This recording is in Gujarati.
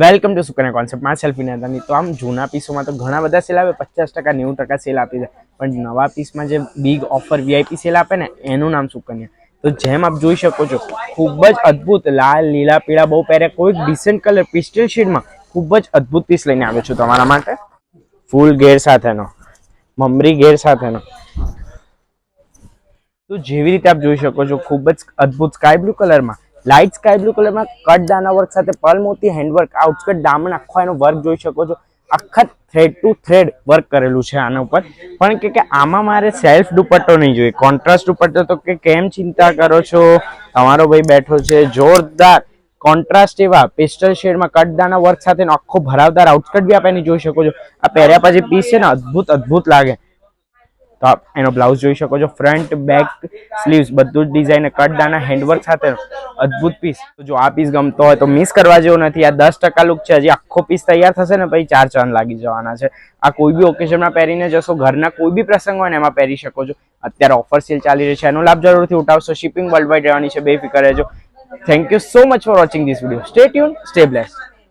વેલકમ ટુ સુકન્યા કોન્સેપ્ટ માં સેલ્ફી નાની. તો આમ જૂના પીસોમાં તો ઘણા બધા સેલ આવે, 50%, 90% સેલ આપી દે, પણ નવા પીસમાં જે બિગ ઓફર વીઆઈપી સેલ આપે ને એનું નામ સુકન્યા. તો જેમ આપ જોઈ શકો છો, ખૂબ જ અદ્ભુત લાલ, લીલા, પીળા બહુ પહેરે કોઈ ડિસેન્ટ કલર પિસ્ટલ શેડમાં ખૂબ જ અદ્ભુત પીસ લઈને આવ્યો છું તમારા માટે. ફૂલ ગેર સાથેનો, મમરી ગેર સાથેનો. તો જેવી રીતે આપ જોઈ શકો છો, ખૂબ જ અદ્ભુત સ્કાય બ્લુ કલરમાં, લાઇટ સ્કાય બ્લુ કલરમાં કટ દાના વર્ક સાથે પર્લ મોતી હેન્ડવર્ક, આઉટસ્કટ દામન આખો એનો વર્ક જોઈ શકો છો. આખા થ્રેડ ટુ થ્રેડ વર્ક કરેલું છે આના ઉપર. પણ કે આમાં મારે સેલ્ફ દુપટ્ટો નહીં જોઈએ, કોન્ટ્રાસ્ટ દુપટ્ટો. તો કે કેમ ચિંતા કરો છો, તમારો ભાઈ બેઠો છે જોરદાર કોન્ટ્રાસ્ટ એવા પેસ્ટલ શેડમાં કટદાના વર્ક સાથે આખો ભરાવદાર આઉટસ્કટ બી આપણે જોઈ શકો છો. આ પહેર્યા પછી પીસ છે ને અદ્ભુત લાગે. તો આપ એનો બ્લાઉઝ જોઈ શકો છો, ફ્રન્ટ બેક સ્લીવ્સ બધું જ ડિઝાઇન કટદાના હેન્ડવર્ક સાથે અદ્ભુત પીસ. જો આ પીસ ગમતો હોય તો મિસ કરવા જેવો નથી. આ 10% લુક છે. હજી આખો પીસ તૈયાર થશે ને પછી 4 ચાંદ લાગી જવાના છે. આ કોઈ બી ઓકેઝનમાં પહેરીને જશો, ઘરના કોઈ બી પ્રસંગ હોય ને એમાં પહેરી શકો છો. અત્યારે ઓફર સેલ ચાલી રહી છે, એનો લાભ જરૂરથી ઉઠાવશો. શિપિંગ વર્લ્ડ વાઇડ રહેવાની છે, બેફિકર રહેજો. Thank you so much for watching this video. Stay tune, stay blessed.